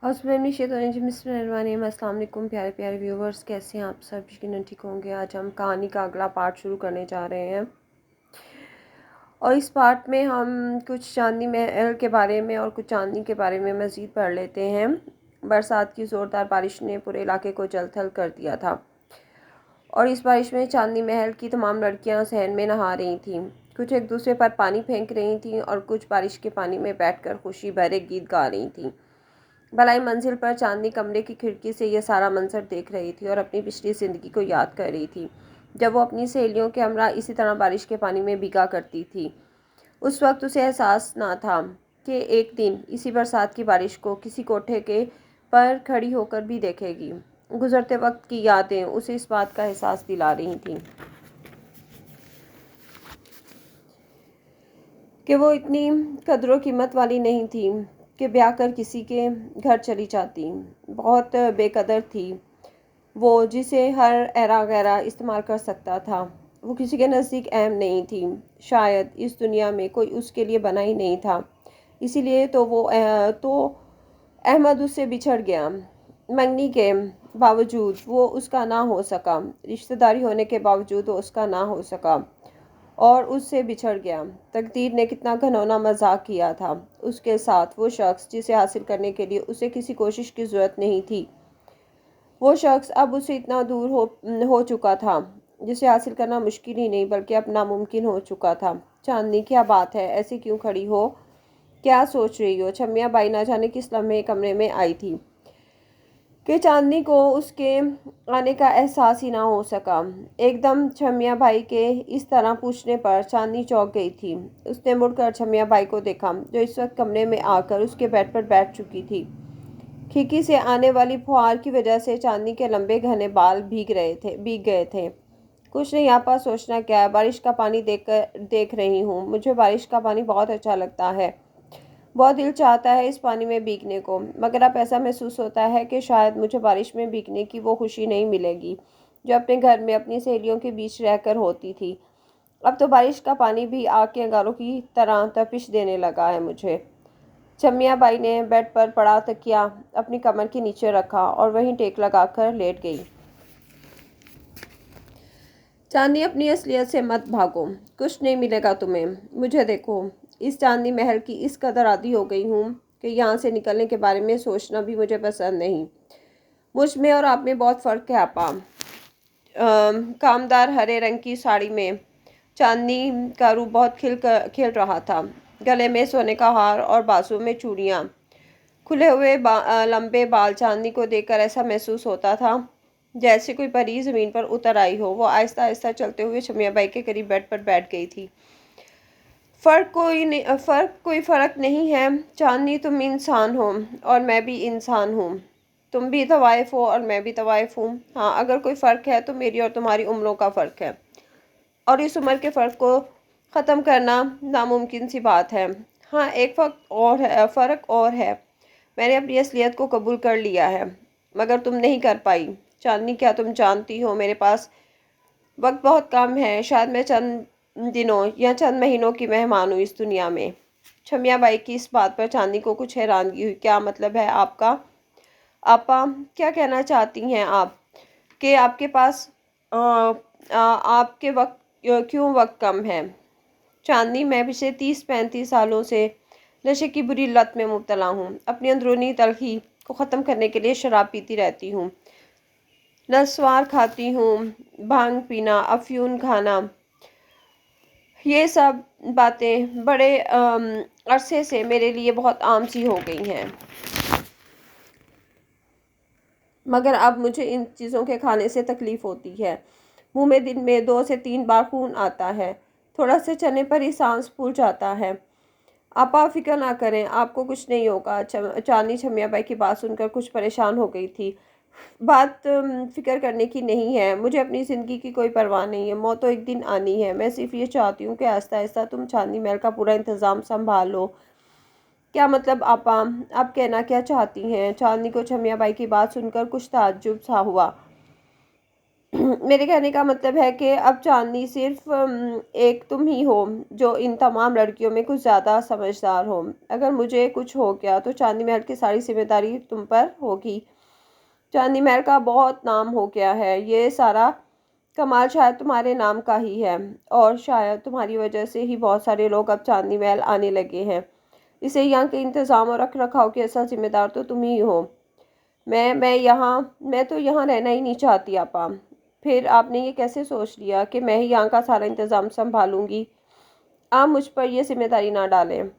अस्सलाम वालेकुम प्यारे प्यारे व्यूवर्स, कैसे हैं आप सब? यकीनन ठीक होंगे। आज हम कहानी का अगला पार्ट शुरू करने जा रहे हैं और इस पार्ट में हम कुछ चांदनी महल के बारे में और कुछ चांदनी के बारे में मज़ीद पढ़ लेते हैं। बरसात की ज़ोरदार बारिश ने पूरे इलाके को जलथल कर दिया था और इस बारिश में चांदनी महल की तमाम लड़कियां सहन में नहा रही थीं। कुछ एक दूसरे पर पानी फेंक रही थीं और कुछ बारिश के पानी में बैठकर खुशी भरे गीत गा रही थीं। भलाई मंजिल पर चांदनी कमरे की खिड़की से यह सारा मंजर देख रही थी और अपनी पिछली ज़िंदगी को याद कर रही थी, जब वो अपनी सहेलियों के हमरा इसी तरह बारिश के पानी में भीगा करती थी। उस वक्त उसे एहसास ना था कि एक दिन इसी बरसात की बारिश को किसी कोठे के पर खड़ी होकर भी देखेगी। गुजरते वक्त की यादें उसे इस बात का एहसास दिला रही थीं कि वो इतनी कदरों कीमत वाली नहीं थी कि ब्याह कर किसी के घर चली जाती। बहुत बेकदर थी वो, जिसे हर एरा गैरा इस्तेमाल कर सकता था। वो किसी के नज़दीक अहम नहीं थी। शायद इस दुनिया में कोई उसके लिए बना ही नहीं था। इसीलिए तो अहमद उससे बिछड़ गया। मंगनी के बावजूद वो उसका ना हो सका, रिश्तेदारी होने के बावजूद वो उसका ना हो सका और उससे बिछड़ गया। तकदीर ने कितना घिनौना मजाक किया था उसके साथ। वो शख्स जिसे हासिल करने के लिए उसे किसी कोशिश की ज़रूरत नहीं थी, वो शख्स अब उससे इतना दूर हो चुका था जिसे हासिल करना मुश्किल ही नहीं बल्कि अब नामुमकिन हो चुका था। चांदनी, क्या बात है? ऐसे क्यों खड़ी हो? क्या सोच रही हो? छमिया बाई ना जाने किस लम्हे कमरे में आई थी कि चांदनी को उसके आने का एहसास ही ना हो सका। एकदम छमिया भाई के इस तरह पूछने पर चांदनी चौंक गई थी। उसने मुड़कर छमिया भाई को देखा, जो इस वक्त कमरे में आकर उसके बेड पर बैठ चुकी थी। खिड़की से आने वाली फुहार की वजह से चांदनी के लंबे घने बाल भीग गए थे। कुछ नहीं आपा, सोचना क्या है? बारिश का पानी देख रही हूँ। मुझे बारिश का पानी बहुत अच्छा लगता है। बहुत दिल चाहता है इस पानी में भीगने को, मगर अब ऐसा महसूस होता है कि शायद मुझे बारिश में भीगने की वो खुशी नहीं मिलेगी जो अपने घर में अपनी सहेलियों के बीच रहकर होती थी। अब तो बारिश का पानी भी आग के अंगारों की तरह तपिश देने लगा है मुझे। छमिया बाई ने बेड पर पड़ा तकिया अपनी कमर के नीचे रखा और वहीं टेक लगाकर लेट गई। चांदनी, अपनी असलियत से मत भागो, कुछ नहीं मिलेगा तुम्हें। मुझे देखो, इस चांदनी महल की इस कदर आदी हो गई हूँ कि यहाँ से निकलने के बारे में सोचना भी मुझे पसंद नहीं। मुझ में और आप में बहुत फ़र्क है आपा। कामदार हरे रंग की साड़ी में चांदनी का रूप बहुत खिल रहा था। गले में सोने का हार और बाजू में चूड़ियाँ। खुले हुए लंबे बाल। चांदनी को देखकर ऐसा महसूस होता था जैसे कोई परी ज़मीन पर उतर आई हो। वो आहिस्ता आहिस्ता चलते हुए छमिया बाई के करीब बेड पर बैठ गई थी। कोई फ़र्क नहीं है चांदनी, तुम इंसान हो और मैं भी इंसान हूँ। तुम भी तवाइफ हो और मैं भी तवाइफ हूँ। हाँ, अगर कोई फ़र्क है तो मेरी और तुम्हारी उम्रों का फ़र्क है, और इस उम्र के फ़र्क को ख़त्म करना नामुमकिन सी बात है। हाँ, एक फ़र्क और है। मैंने अपनी असलियत को कबूल कर लिया है, मगर तुम नहीं कर पाई। चांदनी, क्या तुम जानती हो, मेरे पास वक्त बहुत कम है। शायद मैं चंद दिनों या चंद महीनों की मेहमान हूँ इस दुनिया में। छमिया बाई की इस बात पर चांदनी को कुछ हैरानगी हुई। क्या मतलब है आपका? आपा, क्या कहना चाहती हैं आप कि आपके पास आपके वक्त क्यों वक्त कम है? चांदनी, मैं पिछले 30-35 सालों से नशे की बुरी लत में मुब्तला हूँ। अपनी अंदरूनी तलखी को ख़त्म करने के लिए शराब पीती रहती हूँ, नस्वार खाती हूँ, भांग पीना, अफ्यून खाना। ये सब बातें बड़े अरसे से मेरे लिए बहुत आम सी हो गई हैं, मगर अब मुझे इन चीज़ों के खाने से तकलीफ़ होती है। मुंह में दिन में 2 से 3 बार खून आता है। थोड़ा से चने पर ही सांस फूल जाता है। आप फिक्र ना करें, आपको कुछ नहीं होगा। चांदनी छमिया बाई की बात सुनकर कुछ परेशान हो गई थी। बात फिक्र करने की नहीं है। मुझे अपनी ज़िंदगी की कोई परवाह नहीं है। मौत तो एक दिन आनी है। मैं सिर्फ ये चाहती हूँ कि आहिस्ता आहिस्ता तुम चांदनी महल का पूरा इंतज़ाम संभालो। क्या मतलब आपा, आप कहना क्या चाहती हैं? चांदनी को छमिया बाई की बात सुनकर कुछ ताज्जुब सा हुआ। मेरे कहने का मतलब है कि अब चांदनी सिर्फ एक तुम ही हो जो इन तमाम लड़कियों में कुछ ज़्यादा समझदार हो। अगर मुझे कुछ हो गया तो चांदनी महल की सारी जिम्मेदारी तुम पर होगी। चांदनी महल का बहुत नाम हो गया है, ये सारा कमाल शायद तुम्हारे नाम का ही है, और शायद तुम्हारी वजह से ही बहुत सारे लोग अब चांदनी महल आने लगे हैं। इसे यहाँ के इंतज़ाम और रख रखाव की असल जिम्मेदार तो तुम ही हो। मैं तो यहाँ रहना ही नहीं चाहती आपा। फिर आपने ये कैसे सोच लिया कि मैं ही यहाँ का सारा इंतज़ाम संभालूंगी? आप मुझ पर यह जिम्मेदारी ना डालें।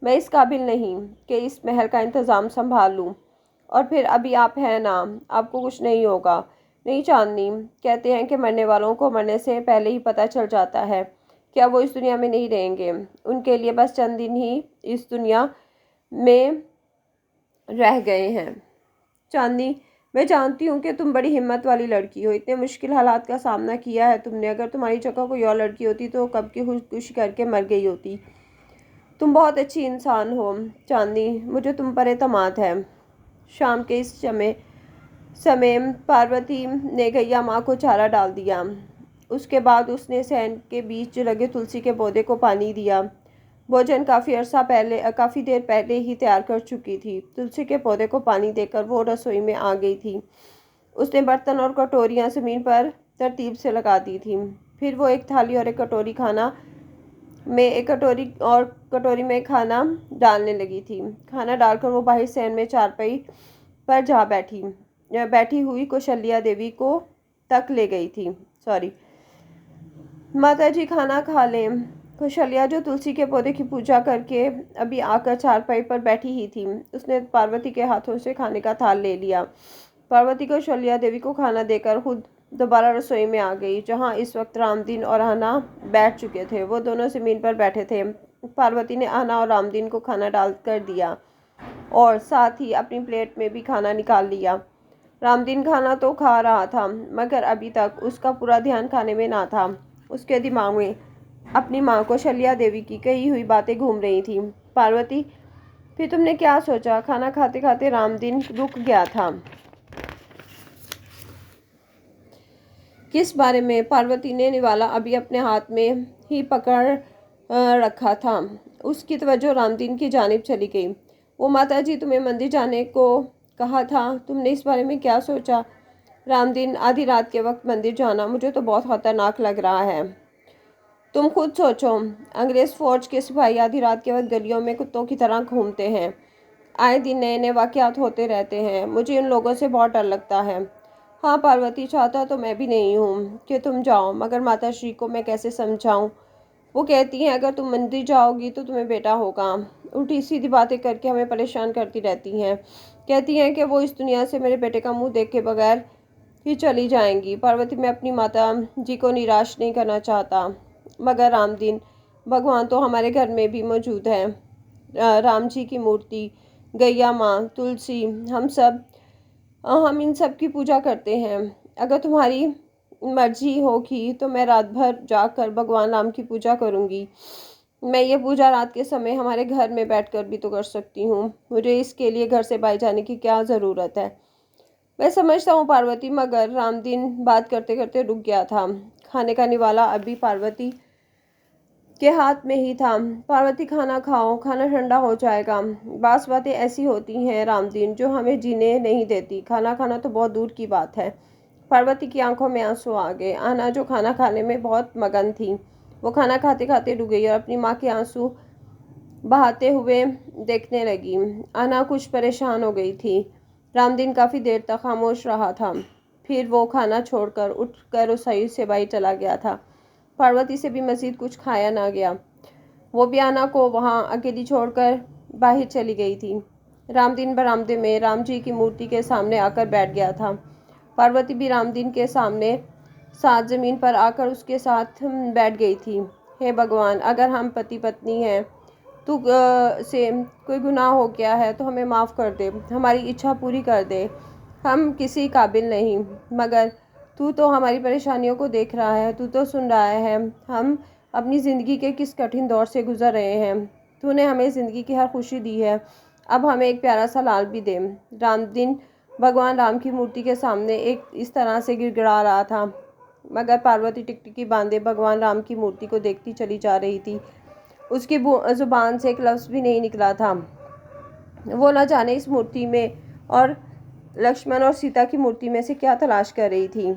मैं इस काबिल नहीं कि इस महल का इंतज़ाम संभाल लूँ। और फिर अभी आप हैं ना, आपको कुछ नहीं होगा। नहीं चांदनी, कहते हैं कि मरने वालों को मरने से पहले ही पता चल जाता है कि अब वो इस दुनिया में नहीं रहेंगे। उनके लिए बस चंद दिन ही इस दुनिया में रह गए हैं। चांदनी, मैं जानती हूँ कि तुम बड़ी हिम्मत वाली लड़की हो, इतने मुश्किल हालात का सामना किया है तुमने। अगर तुम्हारी जगह कोई और लड़की होती तो कब की खुदकुशी करके मर गई होती। तुम बहुत अच्छी इंसान हो चांदनी, मुझे तुम पर एतमाद है। शाम के इस समय पार्वती ने गैया माँ को चारा डाल दिया। उसके बाद उसने सैन के बीच लगे तुलसी के पौधे को पानी दिया। भोजन काफ़ी देर पहले ही तैयार कर चुकी थी। तुलसी के पौधे को पानी देकर वो रसोई में आ गई थी। उसने बर्तन और कटोरियाँ ज़मीन पर तरतीब से लगा दी थी। फिर वो एक थाली और एक कटोरी में खाना डालने लगी थी। खाना डालकर वो बाहर सैन में चारपाई पर जा बैठी हुई कौशल्या देवी को तक ले गई थी। सॉरी माता जी, खाना खा लें। कौशल्या, जो तुलसी के पौधे की पूजा करके अभी आकर चारपाई पर बैठी ही थी, उसने पार्वती के हाथों से खाने का थाल ले लिया। पार्वती कौशल्या देवी को खाना देकर खुद दोबारा रसोई में आ गई, जहां इस वक्त रामदीन और आना बैठ चुके थे। वो दोनों ज़मीन पर बैठे थे। पार्वती ने आना और रामदीन को खाना डाल कर दिया और साथ ही अपनी प्लेट में भी खाना निकाल लिया। रामदीन खाना तो खा रहा था, मगर अभी तक उसका पूरा ध्यान खाने में ना था। उसके दिमाग में अपनी माँ कौशल्या देवी की कही हुई बातें घूम रही थी। पार्वती, फिर तुमने क्या सोचा? खाना खाते खाते रामदीन रुक गया था। किस बारे में? पार्वती ने निवाला अभी अपने हाथ में ही पकड़ रखा था। उसकी तवज्जो रामदीन की जानिब चली गई। वो माता जी, तुम्हें मंदिर जाने को कहा था, तुमने इस बारे में क्या सोचा? रामदीन, आधी रात के वक्त मंदिर जाना मुझे तो बहुत खतरनाक लग रहा है। तुम खुद सोचो, अंग्रेज फौज के सिपाही आधी रात के वक्त गलियों में कुत्तों की तरह घूमते हैं। आए दिन नए नए वाक़यात होते रहते हैं। मुझे उन लोगों से बहुत डर लगता है। हाँ पार्वती, चाहता तो मैं भी नहीं हूँ कि तुम जाओ, मगर माता श्री को मैं कैसे समझाऊँ? वो कहती हैं अगर तुम मंदिर जाओगी तो तुम्हें बेटा होगा। उल्टी सीधी बातें करके हमें परेशान करती रहती हैं। कहती हैं कि वो इस दुनिया से मेरे बेटे का मुंह देखे बगैर ही चली जाएंगी। पार्वती, मैं अपनी माता जी को निराश नहीं करना चाहता, मगर रामदीन, भगवान तो हमारे घर में भी मौजूद है। राम जी की मूर्ति, गैया माँ, तुलसी, हम इन सब की पूजा करते हैं। अगर तुम्हारी मर्जी होगी तो मैं रात भर जाकर भगवान राम की पूजा करूंगी। मैं ये पूजा रात के समय हमारे घर में बैठकर भी तो कर सकती हूँ। मुझे इसके लिए घर से बाहर जाने की क्या ज़रूरत है? मैं समझता हूँ पार्वती, मगर रामदीन बात करते करते रुक गया था। खाने का निवाला अभी पार्वती के हाथ में ही था। पार्वती, खाना खाओ, खाना ठंडा हो जाएगा। बास बातें ऐसी होती हैं रामदीन जो हमें जीने नहीं देती। खाना खाना तो बहुत दूर की बात है। पार्वती की आंखों में आंसू आ गए। आना, जो खाना खाने में बहुत मगन थी, वो खाना खाते खाते रुक गई और अपनी माँ के आंसू बहाते हुए देखने लगी। आना कुछ परेशान हो गई थी। रामदीन काफ़ी देर तक खामोश रहा था। फिर वो खाना छोड़कर उठकर रसोई से बाहर चला गया था। पार्वती से भी मज़ीद कुछ खाया ना गया। वो भी आना को वहाँ अकेली छोड़कर बाहर चली गई थी। रामदीन बरामदे में राम जी की मूर्ति के सामने आकर बैठ गया था। पार्वती भी रामदीन के सामने साथ ज़मीन पर आकर उसके साथ बैठ गई थी। हे भगवान, अगर हम पति पत्नी हैं तो से कोई गुनाह हो गया है तो हमें माफ़ कर दे, हमारी इच्छा पूरी कर दे। हम किसी काबिल नहीं, मगर तू तो हमारी परेशानियों को देख रहा है, तू तो सुन रहा है। हम अपनी ज़िंदगी के किस कठिन दौर से गुजर रहे हैं। तूने हमें ज़िंदगी की हर खुशी दी है, अब हमें एक प्यारा सा लाल भी दे। रामदीन भगवान राम की मूर्ति के सामने एक इस तरह से गिड़गिड़ा रहा था। मगर पार्वती टिकटिकी बांधे भगवान राम की मूर्ति को देखती चली जा रही थी। उसकी जुबान से एक लफ्ज़ भी नहीं निकला था। वो न जाने इस मूर्ति में और लक्ष्मण और सीता की मूर्ति में से क्या तलाश कर रही थी।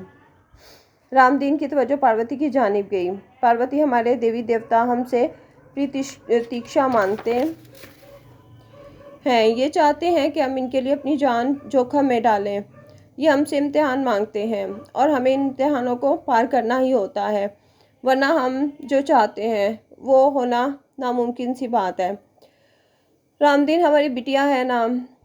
रामदीन की तवज्जो पार्वती की जानिब गई। पार्वती, हमारे देवी देवता हमसे प्रतीक्षा मांगते हैं। ये चाहते हैं कि हम इनके लिए अपनी जान जोखिम में डालें। ये हमसे इम्तिहान मांगते हैं और हमें इन इम्तिहानों को पार करना ही होता है, वरना हम जो चाहते हैं वो होना नामुमकिन सी बात है। रामदीन, हमारी बिटिया है ना,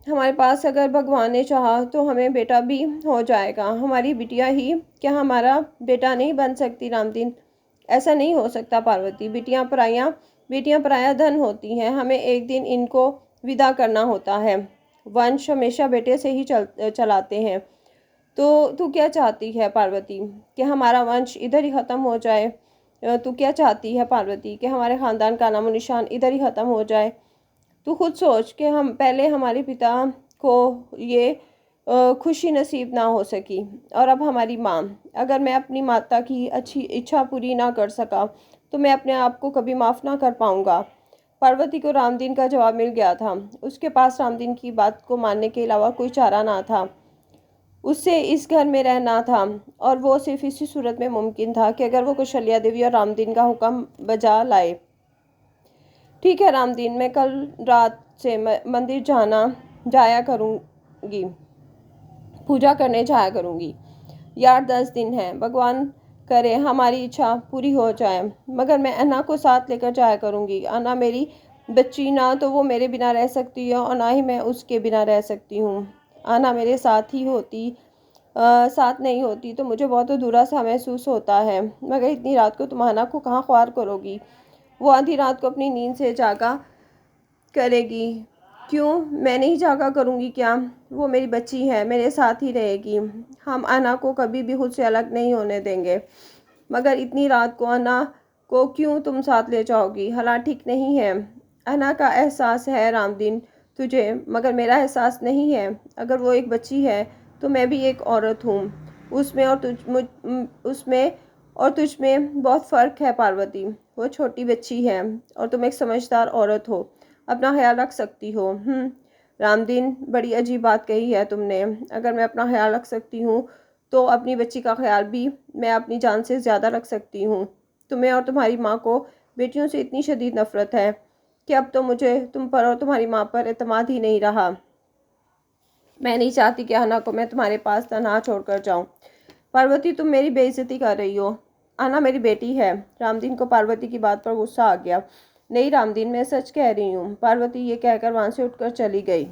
हमारे पास अगर भगवान ने चाहा तो हमें बेटा भी हो जाएगा। हमारी बिटिया ही क्या हमारा बेटा नहीं बन सकती? रामदीन, ऐसा नहीं हो सकता पार्वती। बेटियां पराया धन होती हैं। हमें एक दिन इनको विदा करना होता है। वंश हमेशा बेटे से ही चलाते हैं। तो तू क्या चाहती है पार्वती, कि हमारा वंश इधर ही ख़त्म हो जाए? तू क्या चाहती है पार्वती, कि हमारे ख़ानदान का नामो निशान इधर ही ख़त्म हो जाए? तू खुद सोच कि हम पहले हमारे पिता को ये खुशी नसीब ना हो सकी और अब हमारी माँ। अगर मैं अपनी माता की अच्छी इच्छा पूरी ना कर सका तो मैं अपने आप को कभी माफ़ ना कर पाऊँगा। पार्वती को रामदीन का जवाब मिल गया था। उसके पास रामदीन की बात को मानने के अलावा कोई चारा ना था। उससे इस घर में रहना था और वो सिर्फ इसी सूरत में मुमकिन था कि अगर वो कौशल्या देवी और रामदीन का हुक्म बजा लाए। ठीक है रामदीन, मैं कल रात से मंदिर जाया करूँगी, पूजा करने जाया करूँगी। यार 10 दिन हैं, भगवान करे हमारी इच्छा पूरी हो जाए। मगर मैं अन्ना को साथ लेकर जाया करूँगी। अन्ना मेरी बच्ची, ना तो वो मेरे बिना रह सकती है और ना ही मैं उसके बिना रह सकती हूँ। अन्ना मेरे साथ ही होती साथ नहीं होती तो मुझे बहुत अधूरा सा महसूस होता है। मगर इतनी रात को तुम अन्ना को कहाँ ख्वार करोगी? वो आधी रात को अपनी नींद से जागा करेगी। क्यों, मैं नहीं जागा करूँगी क्या? वो मेरी बच्ची है, मेरे साथ ही रहेगी। हम अन्ना को कभी भी खुद से अलग नहीं होने देंगे। मगर इतनी रात को अन्ना को क्यों तुम साथ ले जाओगी? हालात ठीक नहीं है। अन्ना का एहसास है रामदीन तुझे, मगर मेरा एहसास नहीं है। अगर वो एक बच्ची है तो मैं भी एक औरत हूँ। उसमें और तुझ में बहुत फ़र्क है पार्वती। वो छोटी बच्ची है और तुम एक समझदार औरत हो, अपना ख्याल रख सकती हो। रामदीन, बड़ी अजीब बात कही है तुमने। अगर मैं अपना ख्याल रख सकती हूँ तो अपनी बच्ची का ख्याल भी मैं अपनी जान से ज़्यादा रख सकती हूँ। तुम्हें और तुम्हारी माँ को बेटियों से इतनी शदीद नफ़रत है कि अब तो मुझे तुम पर और तुम्हारी माँ पर एतमाद ही नहीं रहा। मैं नहीं चाहती कि अन्ना को मैं तुम्हारे पास तनहा छोड़कर जाऊँ। पार्वती, तुम मेरी बेइज्जती कर रही हो। अन्ना मेरी बेटी है। रामदीन को पार्वती की बात पर गुस्सा आ गया। नहीं रामदीन, मैं सच कह रही हूँ। पार्वती ये कहकर वहाँ से उठकर चली गई।